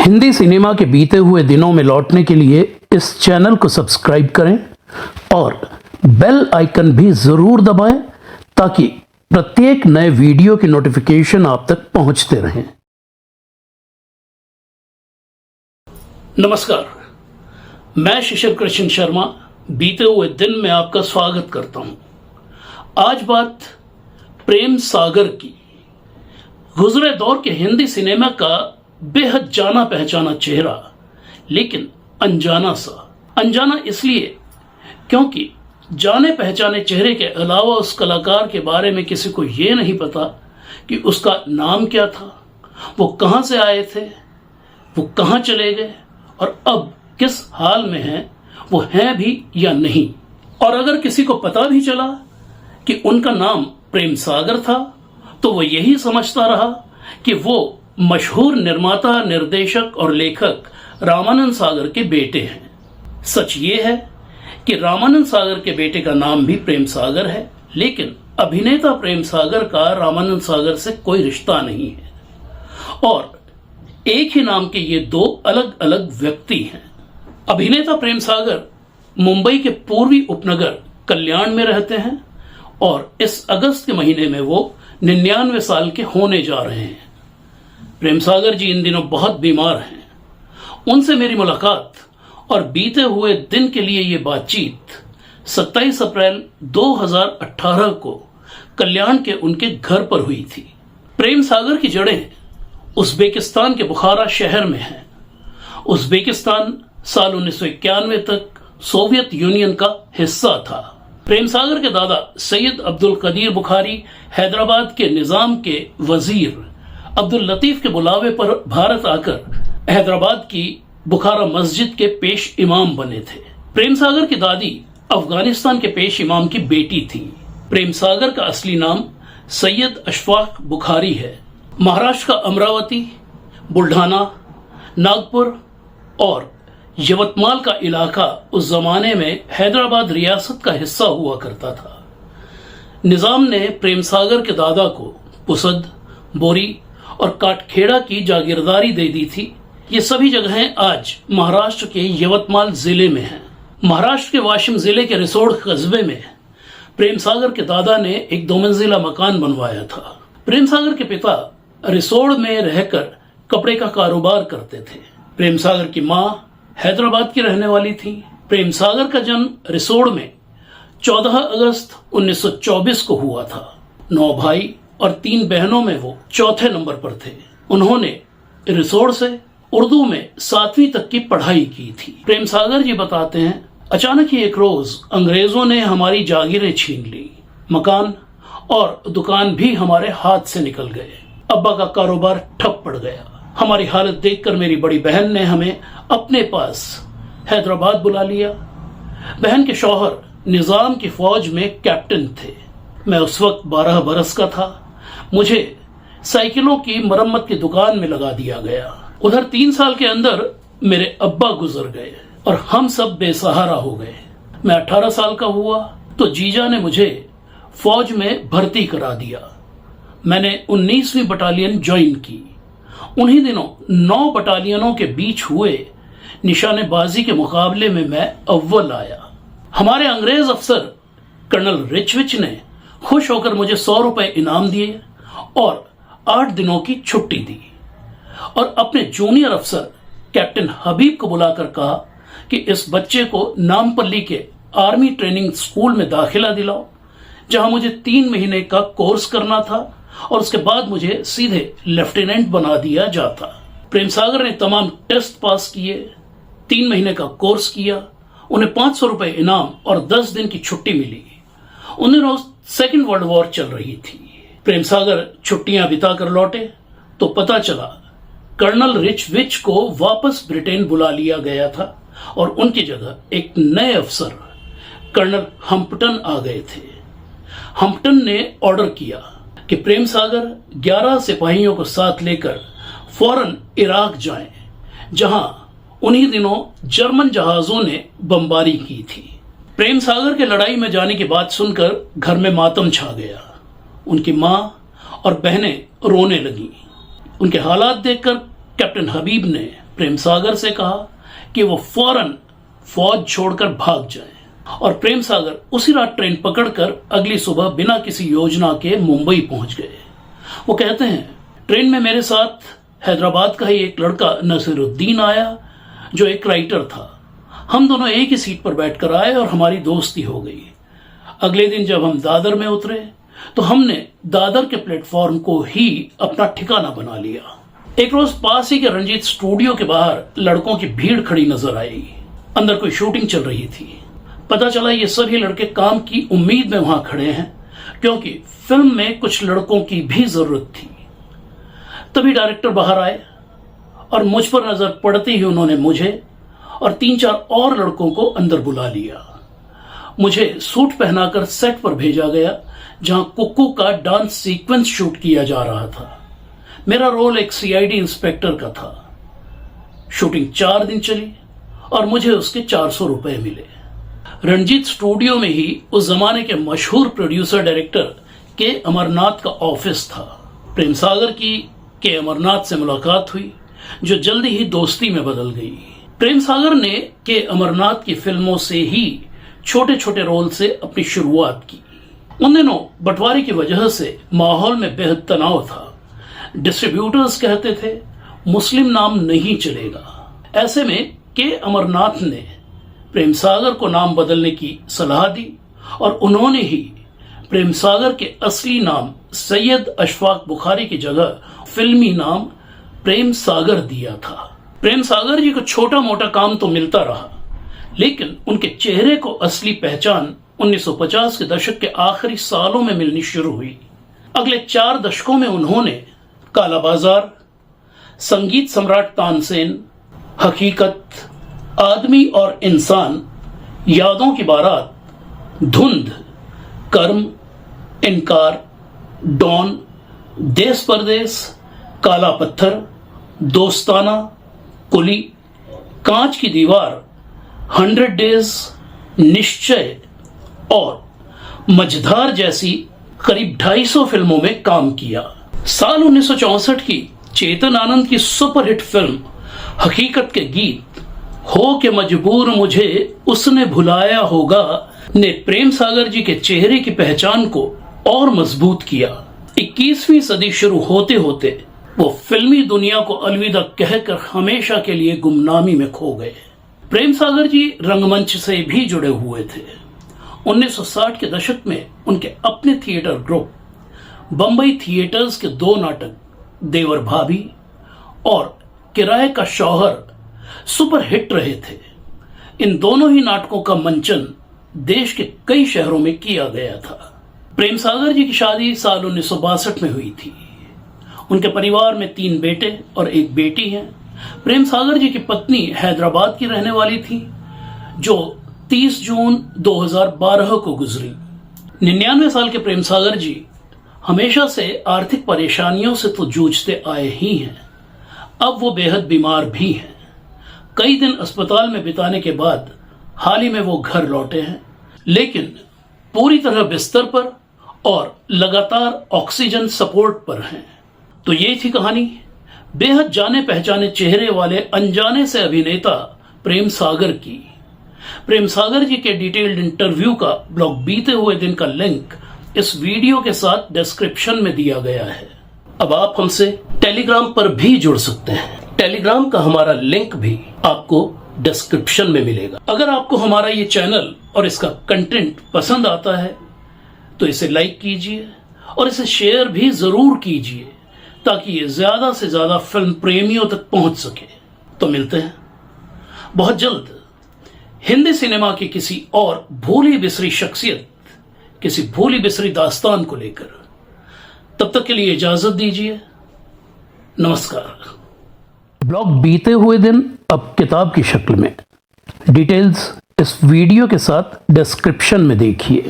Hindi cinema के बीते हुए दिनों में लौटने के लिए इस चैनल को सब्सक्राइब करें और बेल आइकन भी जरूर दबाएं ताकि प्रत्येक नए वीडियो की नोटिफिकेशन आप तक पहुंचते रहें। नमस्कार, मैं शिशिर कृष्ण शर्मा बीते हुए दिन में आपका स्वागत करता हूं। आज बात प्रेम सागर की। गुजरे दौर के हिंदी सिनेमा का बेहद जाना पहचाना चेहरा, लेकिन अनजाना सा। अनजाना इसलिए क्योंकि जाने पहचाने चेहरे के अलावा उस कलाकार के बारे में किसी को यह नहीं पता कि उसका नाम क्या था, वो कहां से आए थे, वो कहां चले गए और अब किस हाल में हैं, वो हैं भी या नहीं। और अगर किसी को पता भी चला कि उनका नाम प्रेम सागर था तो वो यही समझता रहा कि वो मशहूर निर्माता, निर्देशक और लेखक रामानंद सागर के बेटे हैं। सच ये है कि रामानंद सागर के बेटे का नाम भी प्रेम सागर है, लेकिन अभिनेता प्रेम सागर का रामानंद सागर से कोई रिश्ता नहीं है और एक ही नाम के ये दो अलग अलग व्यक्ति हैं। अभिनेता प्रेम सागर मुंबई के पूर्वी उपनगर कल्याण में रहते हैं और इस अगस्त के महीने में वो 99 साल के होने जा रहे हैं। प्रेम सागर जी इन दिनों बहुत बीमार हैं। उनसे मेरी मुलाकात और बीते हुए दिन के लिए ये बातचीत 27 अप्रैल 2018 को कल्याण के उनके घर पर हुई थी। प्रेम सागर की जड़ें उज़्बेकिस्तान के बुखारा शहर में हैं। उज़्बेकिस्तान साल 1991 तक सोवियत यूनियन का हिस्सा था। प्रेम सागर के दादा सैयद अब्दुल कदीर बुखारी हैदराबाद के निजाम के वजीर अब्दुल लतीफ के बुलावे पर भारत आकर हैदराबाद की बुखारा मस्जिद के पेश इमाम बने थे। प्रेम सागर की दादी अफगानिस्तान के पेश इमाम की बेटी थी। प्रेम सागर का असली नाम सैयद अशफाक बुखारी है। महाराष्ट्र का अमरावती, बुल्ढाना, नागपुर और यवतमाल का इलाका उस जमाने में हैदराबाद रियासत का हिस्सा हुआ करता था। निजाम ने प्रेम सागर के दादा को पुसद, बोरी और काटखेड़ा की जागीरदारी दे दी थी। ये सभी जगहें आज महाराष्ट्र के यवतमाल जिले में हैं। महाराष्ट्र के वाशिम जिले के रिसोड कस्बे में प्रेम सागर के दादा ने एक 2 मंजिला मकान बनवाया था। प्रेम सागर के पिता रिसोड में रहकर कपड़े का कारोबार करते थे। प्रेम सागर की मां हैदराबाद की रहने वाली थी। प्रेम सागर का जन्म रिसोड में 14 अगस्त 1924 को हुआ था। 9 भाई और 3 बहनों में वो चौथे नंबर पर थे। उन्होंने रिसोड से उर्दू में 7वीं तक की पढ़ाई की थी। प्रेम सागर जी बताते हैं, अचानक ही एक रोज अंग्रेजों ने हमारी जागीरें छीन ली। मकान और दुकान भी हमारे हाथ से निकल गए। अब्बा का कारोबार ठप पड़ गया। हमारी हालत देखकर मेरी बड़ी बहन ने हमें अपने पास हैदराबाद बुला लिया। बहन के शौहर निजाम की फौज में कैप्टन थे। मैं उस वक्त 12 बरस का था। मुझे साइकिलों की मरम्मत की दुकान में लगा दिया गया। उधर 3 साल के अंदर मेरे अब्बा गुजर गए और हम सब बेसहारा हो गए। मैं 18 साल का हुआ तो जीजा ने मुझे फौज में भर्ती करा दिया। मैंने 19वीं बटालियन ज्वाइन की। उन्हीं दिनों 9 बटालियनों के बीच हुए निशानेबाजी के मुकाबले में मैं अव्वल आया। हमारे अंग्रेज अफसर कर्नल रिचविच ने खुश होकर मुझे 100 रुपए इनाम दिए और 8 दिनों की छुट्टी दी और अपने जूनियर अफसर कैप्टन हबीब को बुलाकर कहा कि इस बच्चे को नामपल्ली के आर्मी ट्रेनिंग स्कूल में दाखिला दिलाओ, जहां मुझे 3 महीने का कोर्स करना था और उसके बाद मुझे सीधे लेफ्टिनेंट बना दिया जाता। प्रेम सागर ने तमाम टेस्ट पास किए, 3 महीने का कोर्स किया। उन्हें 500 रुपए इनाम और 10 दिन की छुट्टी मिली। उन दिनों 2nd वर्ल्ड वॉर चल रही थी। प्रेम सागर छुट्टियां बिताकर लौटे तो पता चला कर्नल रिचविच को वापस ब्रिटेन बुला लिया गया था और उनकी जगह एक नए अफसर कर्नल हम्पटन आ गए थे। हम्पटन ने ऑर्डर किया कि प्रेम सागर 11 सिपाहियों को साथ लेकर फौरन इराक जाएं, जहां उन्हीं दिनों जर्मन जहाजों ने बमबारी की थी। प्रेम सागर के लड़ाई में जाने की बात सुनकर घर में मातम छा गया। उनकी मां और बहनें रोने लगी। उनके हालात देखकर कैप्टन हबीब ने प्रेम सागर से कहा कि वो फौरन फौज छोड़कर भाग जाए और प्रेम सागर उसी रात ट्रेन पकड़कर अगली सुबह बिना किसी योजना के मुंबई पहुंच गए। वो कहते हैं, ट्रेन में मेरे साथ हैदराबाद का ही एक लड़का नसीरुद्दीन आया जो एक राइटर था। हम दोनों एक ही सीट पर बैठकर आए और हमारी दोस्ती हो गई। अगले दिन जब हम दादर में उतरे तो हमने दादर के प्लेटफॉर्म को ही अपना ठिकाना बना लिया। एक रोज पास ही के रंजीत स्टूडियो के बाहर लड़कों की भीड़ खड़ी नजर आई। अंदर कोई शूटिंग चल रही थी। पता चला ये सभी लड़के काम की उम्मीद में वहां खड़े हैं क्योंकि फिल्म में कुछ लड़कों की भी जरूरत थी। तभी डायरेक्टर बाहर आए और मुझ पर नजर पड़ते ही उन्होंने मुझे और 3-4 और लड़कों को अंदर बुला लिया। मुझे सूट पहनाकर सेट पर भेजा गया जहां कुक्कू का डांस सीक्वेंस शूट किया जा रहा था। मेरा रोल एक सीआईडी इंस्पेक्टर का था। शूटिंग 4 दिन चली और मुझे उसके 400 रुपए मिले। रंजीत स्टूडियो में ही उस जमाने के मशहूर प्रोड्यूसर डायरेक्टर के अमरनाथ का ऑफिस था। प्रेम सागर की के अमरनाथ से मुलाकात हुई जो जल्दी ही दोस्ती में बदल गई। प्रेम सागर ने के अमरनाथ की फिल्मों से ही छोटे छोटे रोल से अपनी शुरुआत की। उन दिनों बंटवारे की वजह से माहौल में बेहद तनाव था। डिस्ट्रीब्यूटर्स कहते थे मुस्लिम नाम नहीं चलेगा। ऐसे में के अमरनाथ ने प्रेम सागर को नाम बदलने की सलाह दी और उन्होंने ही प्रेम सागर के असली नाम सैयद अशफाक बुखारी की जगह फिल्मी नाम प्रेम सागर दिया था। प्रेम सागर जी को छोटा मोटा काम तो मिलता रहा लेकिन उनके चेहरे को असली पहचान 1950 के दशक के आखिरी सालों में मिलनी शुरू हुई। अगले 4 दशकों में उन्होंने काला बाजार, संगीत सम्राट तानसेन, हकीकत, आदमी और इंसान, यादों की बारात, धुंध, कर्म, इनकार, डॉन, देश परदेश, काला पत्थर, दोस्ताना, कुली, कांच की दीवार, 100 डेज, निश्चय और मझधार जैसी करीब 250 फिल्मों में काम किया। साल 1964 की चेतन आनंद की सुपरहिट फिल्म हकीकत के गीत हो के मजबूर मुझे उसने भुलाया होगा ने प्रेम सागर जी के चेहरे की पहचान को और मजबूत किया। 21वीं सदी शुरू होते होते वो फिल्मी दुनिया को अलविदा कहकर हमेशा के लिए गुमनामी में खो गए। प्रेम सागर जी रंगमंच से भी जुड़े हुए थे। 1960 के दशक में उनके अपने थिएटर ग्रुप बंबई थिएटर्स के 2 नाटक देवर भाभी और किराए का शौहर सुपर हिट रहे थे। इन दोनों ही नाटकों का मंचन देश के कई शहरों में किया गया था। प्रेम सागर जी की शादी साल 1962 में हुई थी। उनके परिवार में 3 बेटे और 1 बेटी हैं। प्रेम सागर जी की पत्नी हैदराबाद की रहने वाली थी जो 30 जून 2012 को गुजरी। 99 साल के प्रेम सागर जी हमेशा से आर्थिक परेशानियों से तो जूझते आए ही हैं। अब वो बेहद बीमार भी हैं। कई दिन अस्पताल में बिताने के बाद हाल ही में वो घर लौटे हैं लेकिन पूरी तरह बिस्तर पर और लगातार ऑक्सीजन सपोर्ट पर हैं। तो ये थी कहानी बेहद जाने पहचाने चेहरे वाले अनजाने से अभिनेता प्रेम सागर की। प्रेम सागर जी के डिटेल्ड इंटरव्यू का ब्लॉग बीते हुए दिन का लिंक इस वीडियो के साथ डिस्क्रिप्शन में दिया गया है। अब आप हमसे टेलीग्राम पर भी जुड़ सकते हैं। टेलीग्राम का हमारा लिंक भी आपको डिस्क्रिप्शन में मिलेगा। अगर आपको हमारा ये चैनल और इसका कंटेंट पसंद आता है तो इसे लाइक कीजिए और इसे शेयर भी जरूर कीजिए ताकि ये ज्यादा से ज्यादा फिल्म प्रेमियों तक पहुंच सके। तो मिलते हैं बहुत जल्द हिंदी सिनेमा की किसी और भूली बिसरी शख्सियत, किसी भूली बिसरी दास्तान को लेकर। तब तक के लिए इजाजत दीजिए। नमस्कार। ब्लॉग बीते हुए दिन अब किताब की शक्ल में। डिटेल्स इस वीडियो के साथ डिस्क्रिप्शन में देखिए।